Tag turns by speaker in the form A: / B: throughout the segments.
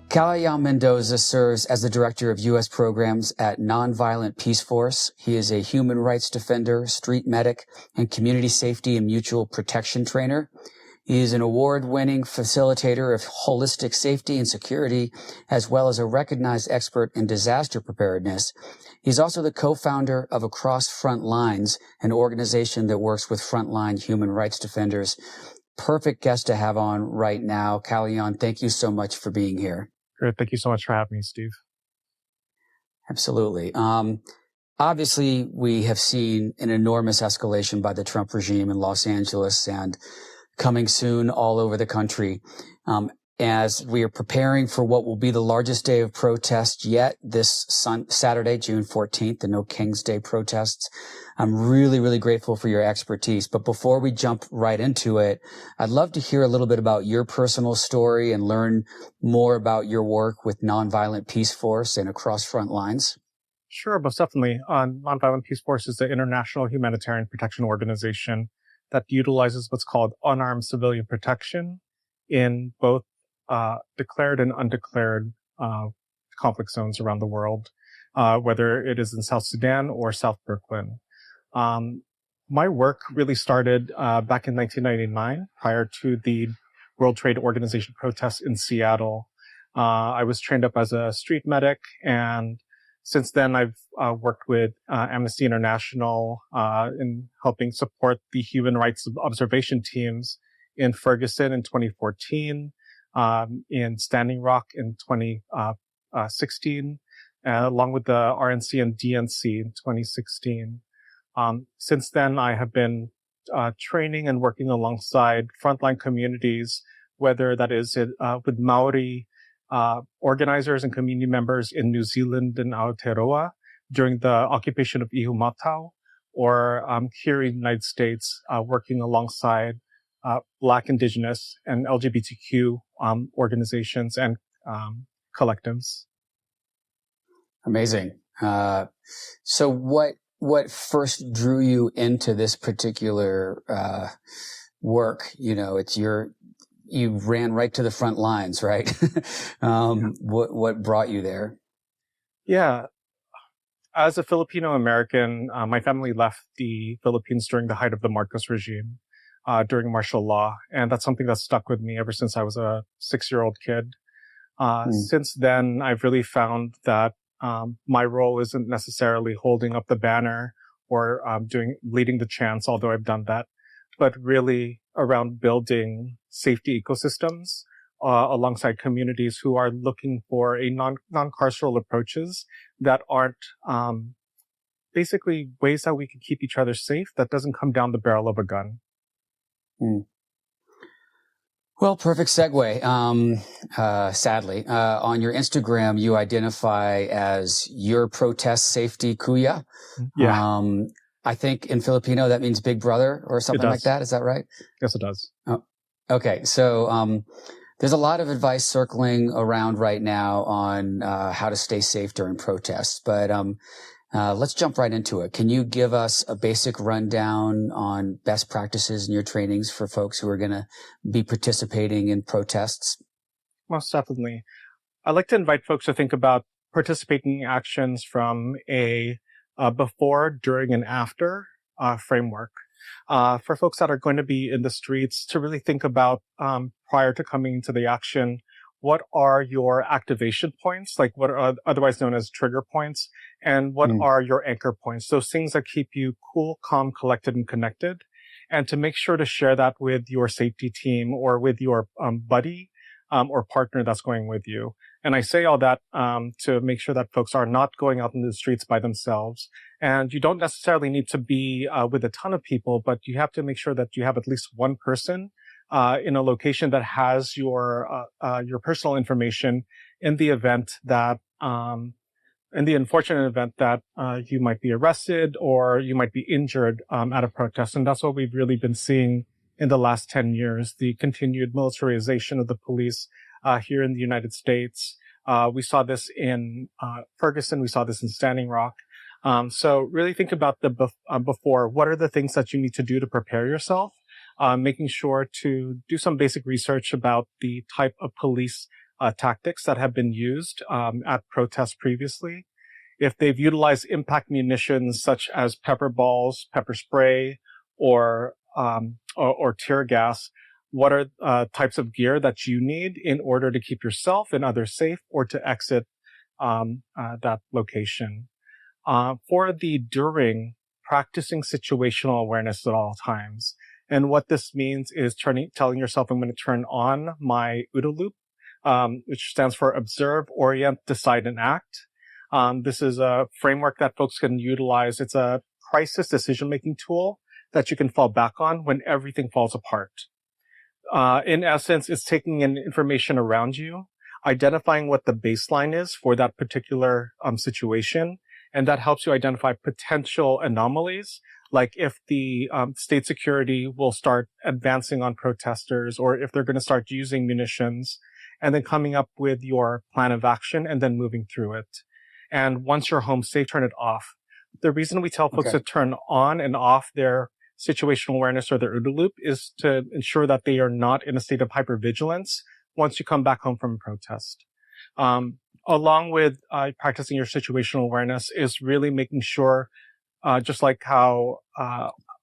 A: Kalaya'an Mendoza serves as the director of U.S. programs at Nonviolent Peaceforce. He is a human rights defender, street medic, and community safety and mutual protection trainer. He is an award-winning facilitator of holistic safety and security, as well as a recognized expert in disaster preparedness. He's also the co-founder of Across Front Lines, an organization that works with frontline human rights defenders. Perfect guest to have on right now. Kalaya'an, thank you so much for being here.
B: Great. Thank you so much for having me, Steve.
A: Absolutely. Obviously, we have seen an enormous escalation by the Trump regime in Los Angeles and coming soon all over the country. As we are preparing for what will be the largest day of protest yet this Saturday, June 14th, the No King's Day protests. I'm really, really grateful for your expertise. But before we jump right into it, I'd love to hear a little bit about your personal story and learn more about your work with Nonviolent Peaceforce and Across Front Lines.
B: Sure, most definitely. Nonviolent Peaceforce is the international humanitarian protection organization that utilizes what's called unarmed civilian protection in both declared and undeclared conflict zones around the world, whether it is in South Sudan or South Brooklyn. My work really started back in 1999, prior to the World Trade Organization protests in Seattle. I was trained up as a street medic, and since then I've worked with Amnesty International in helping support the human rights observation teams in Ferguson in 2014, in Standing Rock in 2016, along with the RNC and DNC in 2016. Since then, I have been training and working alongside frontline communities, whether that is with Maori organizers and community members in New Zealand and Aotearoa during the occupation of Ihumatao, or here in the United States, working alongside Black, Indigenous, and LGBTQ organizations and collectives.
A: Amazing. So what first drew you into this particular work? You know, you ran right to the front lines, right? What brought you there?
B: Yeah. As a Filipino American, my family left the Philippines during the height of the Marcos regime. During martial law. And that's something that's stuck with me ever since I was a 6-year-old kid. Since then, I've really found that my role isn't necessarily holding up the banner or leading the chants, although I've done that, but really around building safety ecosystems alongside communities who are looking for a non-carceral approaches that aren't basically ways that we can keep each other safe that doesn't come down the barrel of a gun.
A: Well, perfect segue. Sadly, on your Instagram, you identify as your protest safety kuya.
B: Yeah.
A: I think in Filipino that means big brother or something like that. Is that right?
B: Yes, it does.
A: Oh, okay. So, there's a lot of advice circling around right now on, how to stay safe during protests, but, let's jump right into it. Can you give us a basic rundown on best practices in your trainings for folks who are going to be participating in protests?
B: Most definitely. I'd like to invite folks to think about participating in actions from a before, during, and after framework. For folks that are going to be in the streets, to really think about prior to coming into the action, what are your activation points, like what are otherwise known as trigger points, and what are your anchor points, those things that keep you cool, calm, collected, and connected, and to make sure to share that with your safety team or with your buddy or partner that's going with you. And I say all that to make sure that folks are not going out in the streets by themselves. And you don't necessarily need to be with a ton of people, but you have to make sure that you have at least one person in a location that has your personal information in the event that, in the unfortunate event that you might be arrested or you might be injured at a protest. And that's what we've really been seeing in the last 10 years, the continued militarization of the police here in the United States. We saw this in Ferguson. We saw this in Standing Rock. So really think about the before. What are the things that you need to do to prepare yourself? Making sure to do some basic research about the type of police tactics that have been used at protests previously. If they've utilized impact munitions such as pepper balls, pepper spray, or tear gas, what are types of gear that you need in order to keep yourself and others safe or to exit that location? For the during, practicing situational awareness at all times. And what this means is telling yourself, I'm going to turn on my OODA loop, which stands for Observe, Orient, Decide, and Act. This is a framework that folks can utilize. It's a crisis decision-making tool that you can fall back on when everything falls apart. In essence, it's taking in information around you, identifying what the baseline is for that particular situation, and that helps you identify potential anomalies, like if the state security will start advancing on protesters, or if they're going to start using munitions, and then coming up with your plan of action and then moving through it. And once you're home safe, turn it off. The reason we tell folks to turn on and off their situational awareness or their OODA loop is to ensure that they are not in a state of hypervigilance once you come back home from a protest. Along with practicing your situational awareness is really making sure, just like how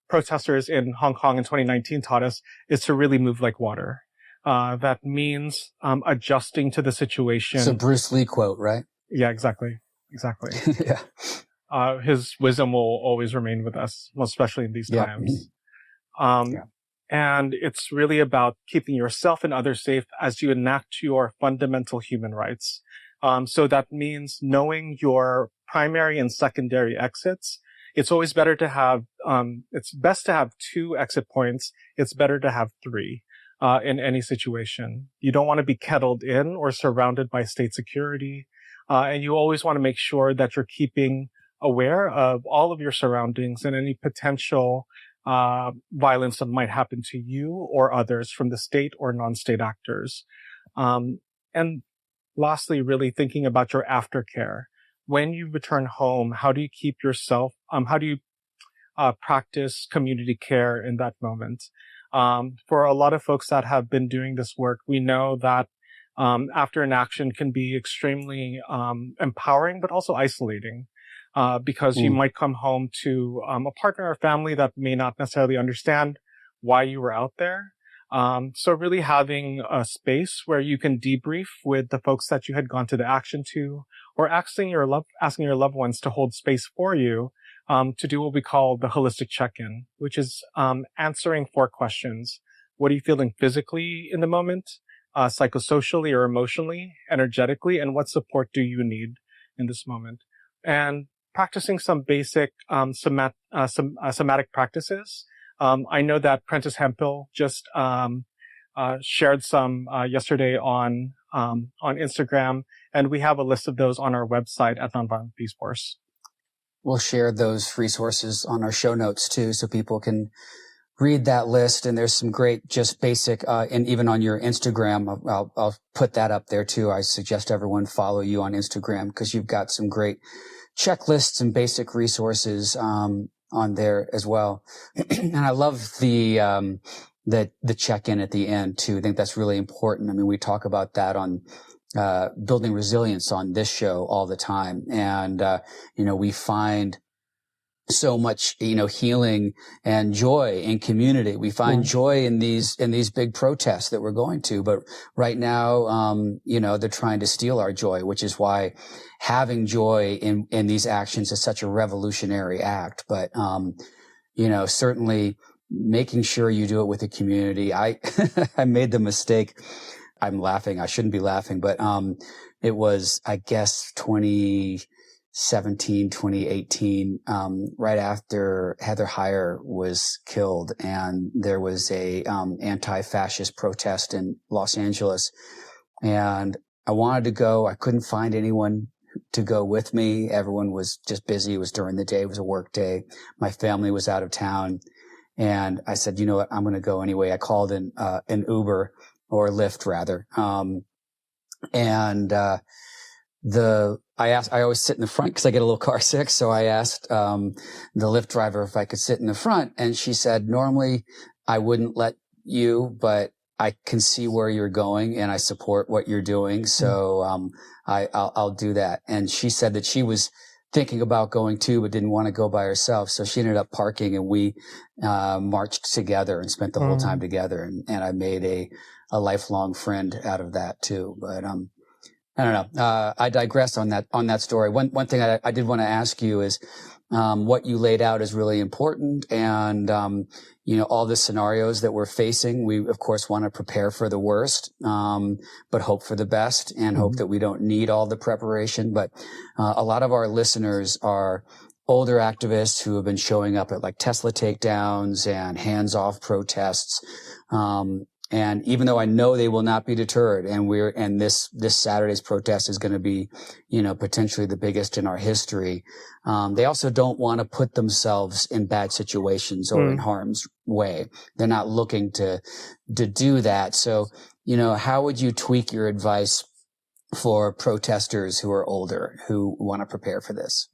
B: protesters in Hong Kong in 2019 taught us, is to really move like water. That means adjusting to the situation.
A: It's a Bruce Lee quote, right?
B: Yeah, exactly.
A: Yeah.
B: His wisdom will always remain with us, most especially in these times. And it's really about keeping yourself and others safe as you enact your fundamental human rights. So that means knowing your primary and secondary exits. It's always better to have, it's best to have 2 exit points. It's better to have 3 in any situation. You don't want to be kettled in or surrounded by state security. And you always want to make sure that you're keeping aware of all of your surroundings and any potential violence that might happen to you or others from the state or non-state actors. And lastly, really thinking about your aftercare. When you return home, how do you keep yourself, how do you practice community care in that moment? For a lot of folks that have been doing this work, we know that after an action can be extremely empowering, but also isolating. Because you might come home to a partner or family that may not necessarily understand why you were out there. So really having a space where you can debrief with the folks that you had gone to the action to, or asking your loved ones to hold space for you, to do what we call the holistic check-in, which is answering 4 questions. What are you feeling physically in the moment, psychosocially or emotionally, energetically, and what support do you need in this moment? And practicing some basic somatic practices. I know that Prentice Hemphill just shared some yesterday on Instagram, and we have a list of those on our website at Nonviolent Peaceforce.
A: We'll share those resources on our show notes too, so people can read that list. And there's some great, just basic, and even on your Instagram, I'll put that up there too. I suggest everyone follow you on Instagram because you've got some great checklists and basic resources on there as well. And I love the check-in at the end too. I think that's really important. I mean, we talk about that on building resilience on this show all the time. And we find so much, healing and joy in community. We find joy in these big protests that we're going to. But right now, they're trying to steal our joy, which is why having joy in these actions is such a revolutionary act. But, certainly making sure you do it with the community. I made the mistake. I'm laughing. I shouldn't be laughing, but, it was, I guess, 2017, 2018, right after Heather Heyer was killed, and there was a anti-fascist protest in Los Angeles, and I wanted to go. I couldn't find anyone to go with me. Everyone was just busy. It was during the day. It was a work day. My family was out of town, and I said, you know what? I'm going to go anyway. I called an Uber or Lyft rather, I always sit in the front because I get a little car sick. So I asked the Lyft driver if I could sit in the front, and she said, normally I wouldn't let you, but I can see where you're going and I support what you're doing. So, I'll do that. And she said that she was thinking about going too, but didn't want to go by herself. So she ended up parking and we, marched together and spent the whole time together. And I made a lifelong friend out of that too. But, I don't know. I digress on that story. One thing I did want to ask you is, what you laid out is really important. And, all the scenarios that we're facing, we of course want to prepare for the worst, but hope for the best and hope that we don't need all the preparation. But, a lot of our listeners are older activists who have been showing up at like Tesla takedowns and hands-off protests. And even though I know they will not be deterred, and this Saturday's protest is going to be, potentially the biggest in our history, they also don't want to put themselves in bad situations or in harm's way. They're not looking to do that. So, how would you tweak your advice for protesters who are older, who want to prepare for this?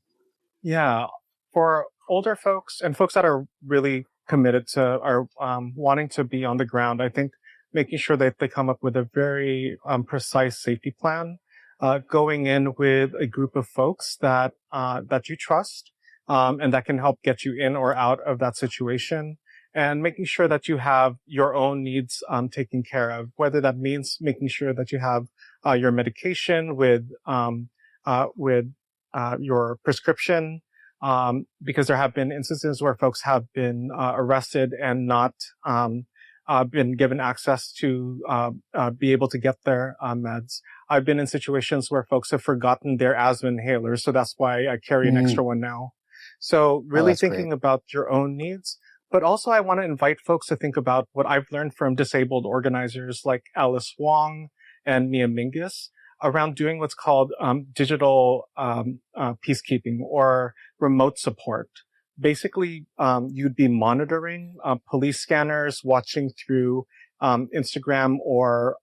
B: Yeah, for older folks and folks that are really committed to or wanting to be on the ground, I think making sure that they come up with a very precise safety plan, going in with a group of folks that you trust, and that can help get you in or out of that situation, and making sure that you have your own needs taken care of, whether that means making sure that you have your medication with your prescription, because there have been instances where folks have been arrested and not been given access to be able to get their meds. I've been in situations where folks have forgotten their asthma inhalers, so that's why I carry an extra one now. So really thinking
A: great.
B: about your own needs. But also I want to invite folks to think about what I've learned from disabled organizers like Alice Wong and Mia Mingus around doing what's called digital peacekeeping or remote support. Basically, you'd be monitoring police scanners, watching through Instagram or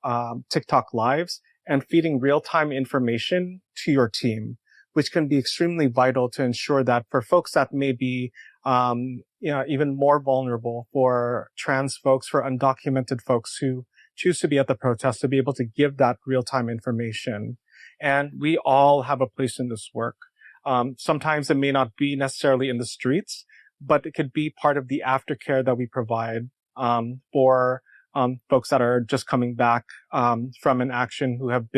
B: TikTok lives, and feeding real-time information to your team, which can be extremely vital to ensure that for folks that may be even more vulnerable, for trans folks, for undocumented folks who choose to be at the protest, to be able to give that real-time information. And we all have a place in this work. Sometimes it may not be necessarily in the streets, but it could be part of the aftercare that we provide for folks that are just coming back from an action, who have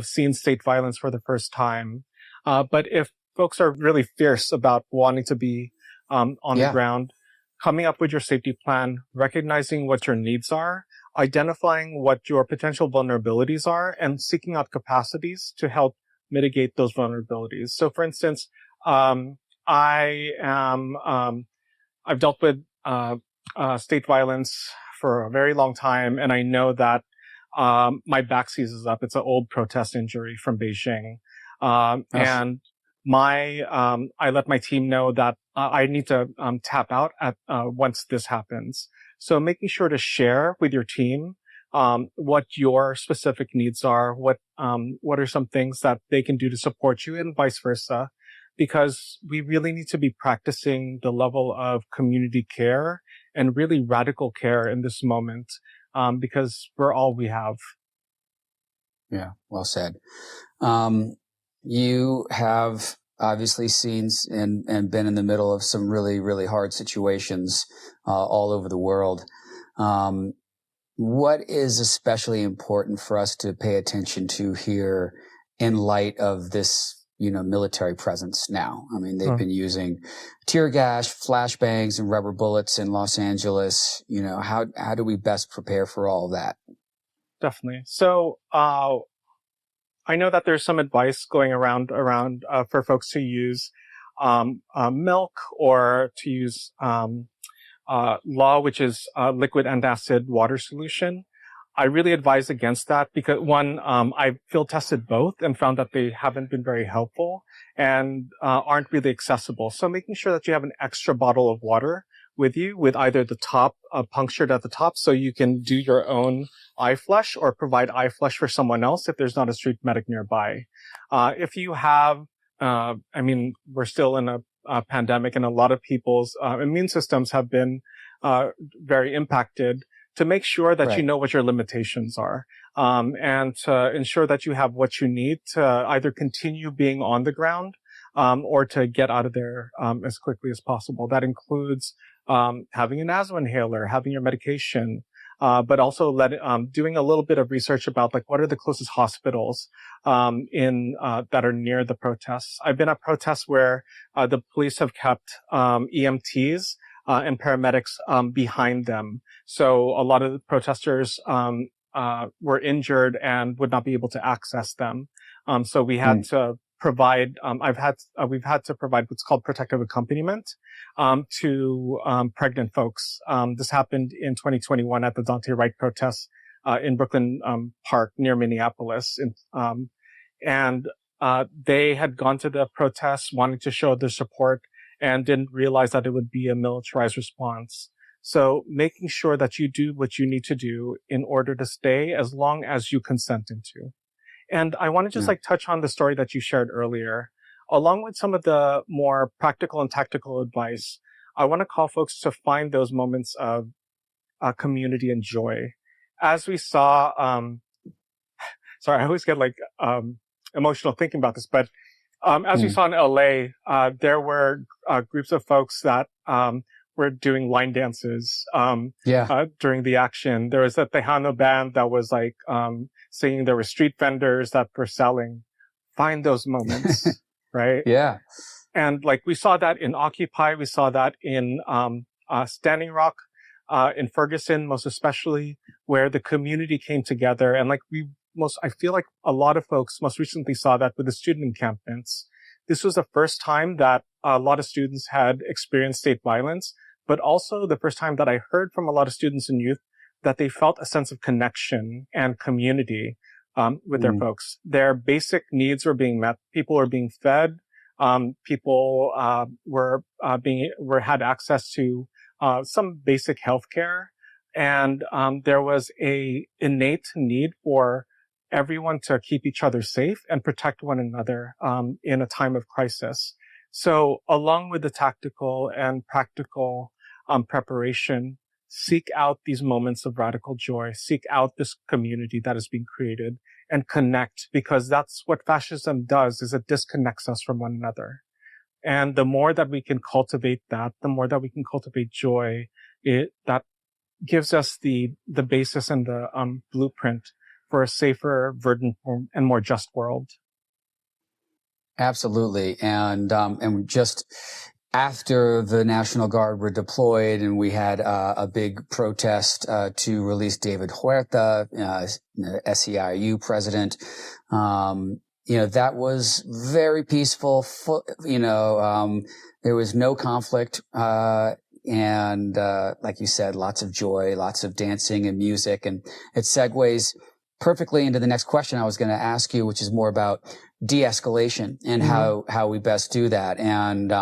B: seen state violence for the first time. But if folks are really fierce about wanting to be on the ground, coming up with your safety plan, recognizing what your needs are, identifying what your potential vulnerabilities are, and seeking out capacities to help mitigate those vulnerabilities. So for instance, I've dealt with state violence for a very long time, and I know that my back seizes up. It's an old protest injury from Beijing. And I let my team know that I need to tap out at once this happens. So making sure to share with your team what your specific needs are, what are some things that they can do to support you, and vice versa, because we really need to be practicing the level of community care and really radical care in this moment, because we're all we have.
A: Yeah, well said. You have obviously seen and been in the middle of some really, really hard situations all over the world. What is especially important for us to pay attention to here in light of this, military presence now? I mean, they've been using tear gas, flashbangs, and rubber bullets in Los Angeles. How do we best prepare for all of that?
B: Definitely. So, I know that there's some advice going around for folks to use milk, or to use law, which is liquid antacid water solution. I really advise against that because one, I field tested both and found that they haven't been very helpful and aren't really accessible. So making sure that you have an extra bottle of water with you, with either the top punctured at the top, so you can do your own eye flush or provide eye flush for someone else if there's not a street medic nearby. If you have, we're still in a pandemic, and a lot of people's immune systems have been very impacted, to make sure that you
A: Right.
B: know what your limitations are, and to ensure that you have what you need to either continue being on the ground, or to get out of there, as quickly as possible. That includes, having an asthma inhaler, having your medication, but also doing a little bit of research about like what are the closest hospitals that are near the protests. I've been at protests where the police have kept EMTs and paramedics behind them, so a lot of the protesters were injured and would not be able to access them. So we had to provide. We've had to provide what's called protective accompaniment to pregnant folks. This happened in 2021 at the Dante Wright protests in Brooklyn Park near Minneapolis, and they had gone to the protests wanting to show their support and didn't realize that it would be a militarized response. So making sure that you do what you need to do in order to stay as long as you consent into. And I want to just touch on the story that you shared earlier. Along with some of the more practical and tactical advice, I want to call folks to find those moments of community and joy. As we saw, sorry, I always get emotional thinking about this, but as we saw in LA, there were groups of folks that were doing line dances during the action. There was a Tejano band that was singing. There were street vendors that were selling. Find those moments, right?
A: Yeah.
B: And we saw that in Occupy, we saw that in Standing Rock, in Ferguson, most especially, where the community came together. And I feel like a lot of folks most recently saw that with the student encampments. This was the first time that a lot of students had experienced state violence, but also the first time that I heard from a lot of students and youth that they felt a sense of connection and community with their folks. Their basic needs were being met. People were being fed. People had access to some basic health care, and there was a innate need for everyone to keep each other safe and protect one another in a time of crisis. So along with the tactical and practical preparation, seek out these moments of radical joy, seek out this community that is being created, and connect, because that's what fascism does, is it disconnects us from one another. And the more that we can cultivate that, the more that we can cultivate joy, that gives us the basis and the blueprint for a safer, verdant, and more just world.
A: Absolutely. And just after the National Guard were deployed and we had a big protest to release David Huerta, SEIU president, that was very peaceful. There was no conflict. And like you said, lots of joy, lots of dancing and music. And it segues perfectly into the next question I was going to ask you, which is more about de-escalation and how we best do that. And,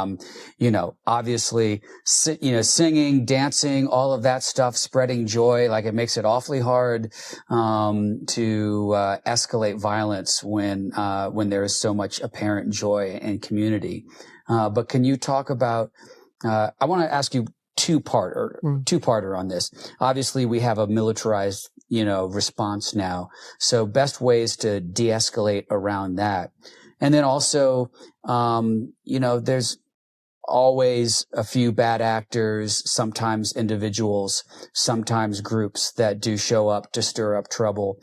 A: obviously, singing, dancing, all of that stuff, spreading joy, it makes it awfully hard, to, escalate violence when there is so much apparent joy and community. But can you talk about, I want to ask you two-parter on this. Obviously, we have a militarized, response now. So best ways to de-escalate around that. And then also, there's always a few bad actors, sometimes individuals, sometimes groups that do show up to stir up trouble,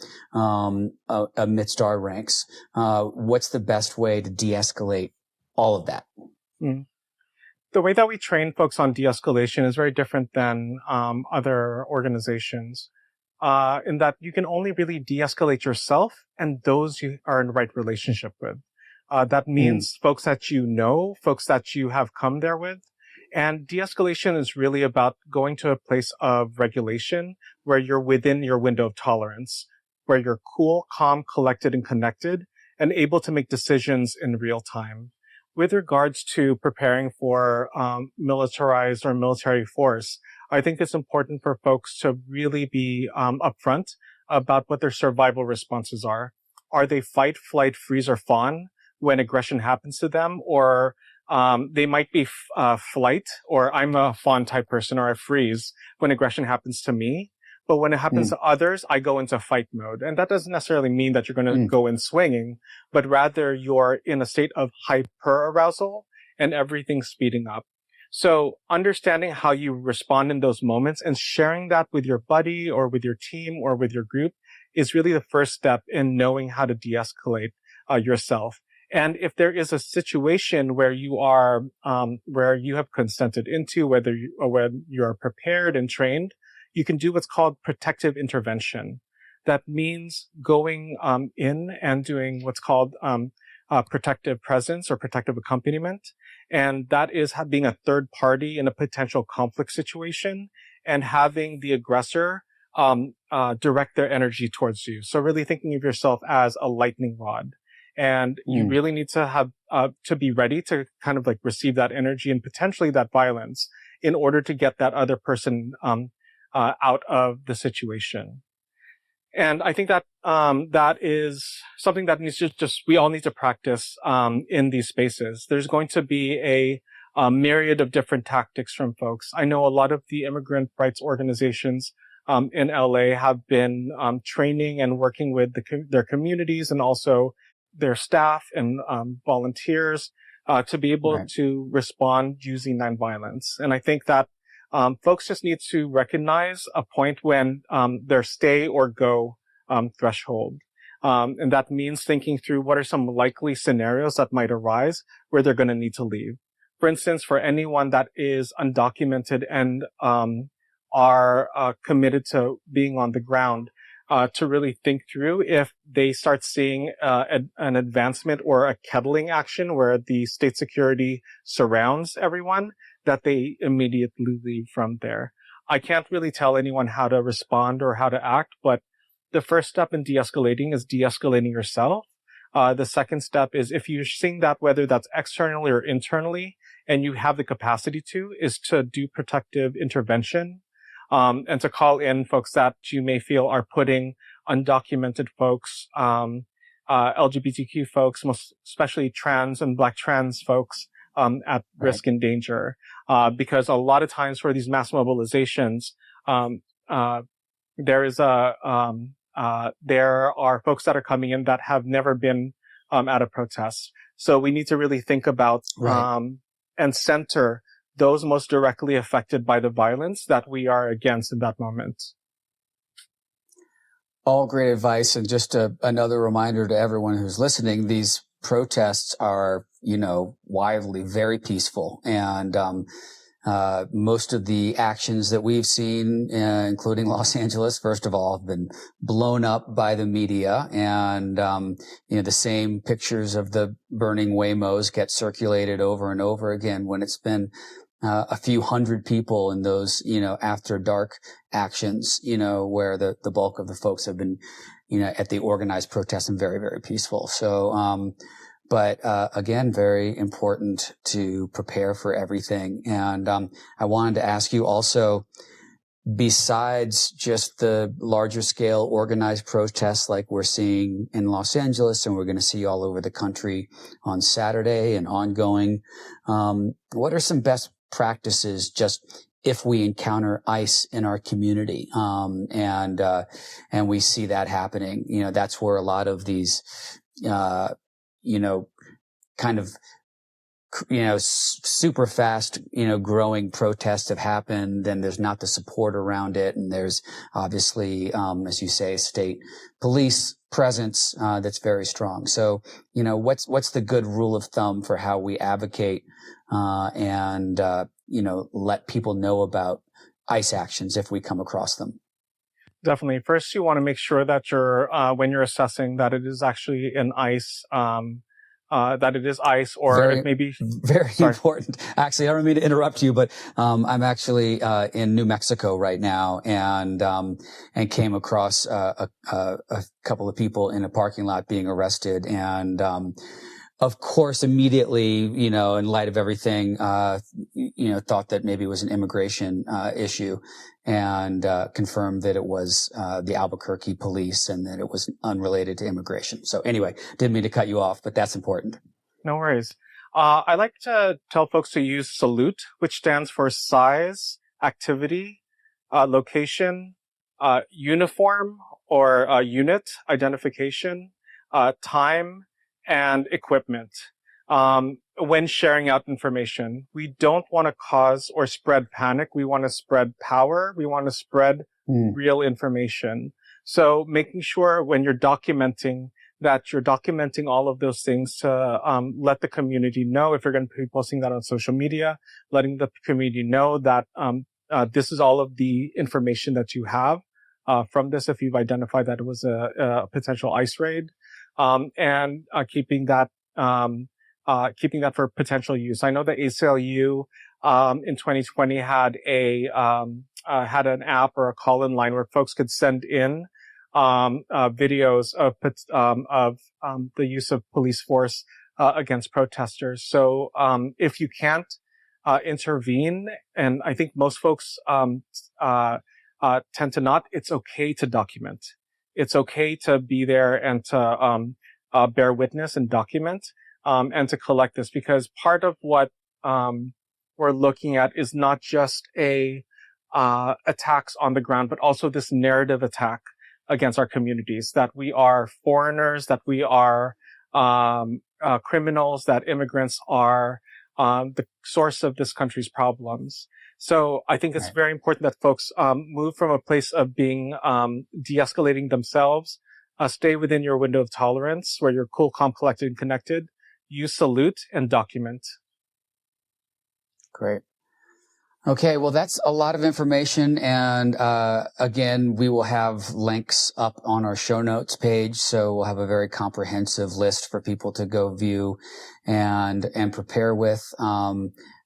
A: amidst our ranks. What's the best way to de-escalate all of that?
B: The way that we train folks on de-escalation is very different than other organizations, in that you can only really de-escalate yourself and those you are in the right relationship with. That means folks that you know, folks that you have come there with. And de-escalation is really about going to a place of regulation where you're within your window of tolerance, where you're cool, calm, collected, and connected, and able to make decisions in real time. With regards to preparing for militarized or military force, I think it's important for folks to really be upfront about what their survival responses are. Are they fight, flight, freeze, or fawn when aggression happens to them? Or they might be flight, or I'm a fawn type person, or I freeze when aggression happens to me. But when it happens to others, I go into fight mode. And that doesn't necessarily mean that you're going to go in swinging, but rather you're in a state of hyper arousal and everything's speeding up. So understanding how you respond in those moments and sharing that with your buddy or with your team or with your group is really the first step in knowing how to de-escalate yourself. And if there is a situation where you are, where you have consented into, whether you are prepared and trained, you can do what's called protective intervention. That means going in and doing what's called protective presence or protective accompaniment. And that is being a third party in a potential conflict situation and having the aggressor direct their energy towards you. So really thinking of yourself as a lightning rod. And you really need to have to be ready to kind of like receive that energy and potentially that violence in order to get that other person out of the situation. And I think that that is something that needs to we all need to practice in these spaces. There's going to be a myriad of different tactics from folks. I know a lot of the immigrant rights organizations in LA have been training and working with their communities and also their staff and volunteers to be able to respond using nonviolence. And I think that folks just need to recognize a point when their stay or go threshold. And that means thinking through what are some likely scenarios that might arise where they're going to need to leave. For instance, for anyone that is undocumented and are committed to being on the ground, to really think through if they start seeing an advancement or a kettling action where the state security surrounds everyone, that they immediately leave from there. I can't really tell anyone how to respond or how to act, but the first step in de-escalating is de-escalating yourself. The second step is if you're seeing that, whether that's externally or internally, and you have the capacity to, is to do protective intervention. And to call in folks that you may feel are putting undocumented folks, LGBTQ folks, most especially trans and Black trans folks, at risk and danger. Because a lot of times for these mass mobilizations, there are folks that are coming in that have never been, at a protest. So we need to really think about, and center those most directly affected by the violence that we are against in that moment.
A: All great advice. And just another reminder to everyone who's listening, these protests are, widely very peaceful. And most of the actions that we've seen, including Los Angeles, first of all, have been blown up by the media. And, the same pictures of the burning Waymos get circulated over and over again when it's been a few hundred people in those, after dark actions, where the bulk of the folks have been, at the organized protests and very, very peaceful. So, but again, very important to prepare for everything. And I wanted to ask you also, besides just the larger scale organized protests like we're seeing in Los Angeles and we're going to see all over the country on Saturday and ongoing, what are some best practices just if we encounter ICE in our community, and we see that happening? That's where a lot of these, kind of, super fast, growing protests have happened, and there's not the support around it. And there's obviously, as you say, state police presence, that's very strong. So, what's the good rule of thumb for how we advocate, and let people know about ICE actions if we come across them?
B: Definitely. First, you want to make sure that when you're assessing that it is actually an ICE, that it is ICE, or it may be
A: very important. Actually, I don't mean to interrupt you, but I'm actually in New Mexico right now, and came across a couple of people in a parking lot being arrested, and of course, immediately, in light of everything, thought that maybe it was an immigration issue, and confirmed that it was the Albuquerque police and that it was unrelated to immigration. So anyway, didn't mean to cut you off, but that's important.
B: No worries. I like to tell folks to use SALUTE, which stands for size, activity, location, uniform or unit identification, time, and equipment. When sharing out information, we don't want to cause or spread panic. We want to spread power. We want to spread real information. So making sure when you're documenting that you're documenting all of those things to let the community know. If you're going to be posting that on social media, letting the community know that this is all of the information that you have from this if you've identified that it was a potential ICE raid, and keeping that for potential use. I know the ACLU in 2020 had had an app or a call-in line where folks could send in videos of the use of police force against protesters. So if you can't intervene, and I think most folks tend to not, it's okay to document. It's okay to be there and to bear witness and document and to collect this, because part of what we're looking at is not just attacks on the ground, but also this narrative attack against our communities, that we are foreigners, that we are criminals, that immigrants are the source of this country's problems. So I think it's very important that folks move from a place of being de-escalating themselves, stay within your window of tolerance where you're cool, calm, collected, and connected. You salute and document.
A: Great. Okay, well, that's a lot of information. And again, we will have links up on our show notes page. So we'll have a very comprehensive list for people to go view and prepare with.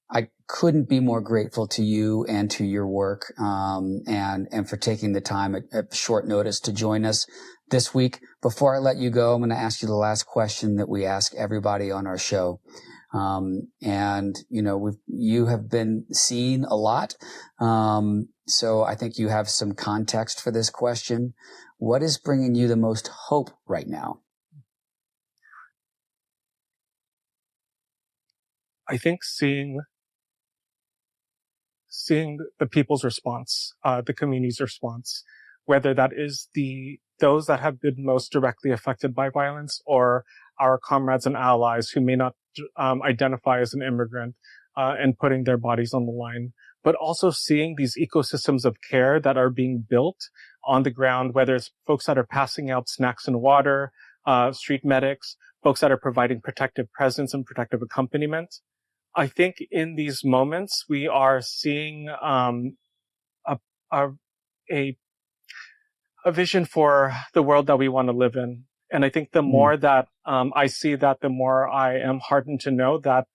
A: I couldn't be more grateful to you and to your work, and for taking the time at short notice to join us this week. Before I let you go, I'm going to ask you the last question that we ask everybody on our show. And you have been seen a lot. So I think you have some context for this question. What is bringing you the most hope right now?
B: I think seeing the people's response, the community's response, whether that is those that have been most directly affected by violence, or our comrades and allies who may not identify as an immigrant, and putting their bodies on the line, but also seeing these ecosystems of care that are being built on the ground, whether it's folks that are passing out snacks and water, street medics, folks that are providing protective presence and protective accompaniment. I think in these moments, we are seeing a vision for the world that we want to live in. And I think the more that I see that, the more I am heartened to know that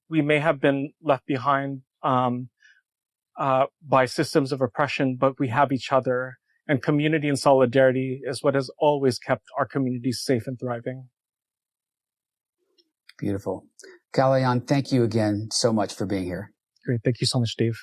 B: we may have been left behind by systems of oppression, but we have each other. And community and solidarity is what has always kept our communities safe and thriving.
A: Beautiful. Kalaya'an, thank you again so much for being here.
B: Great. Thank you so much, Dave.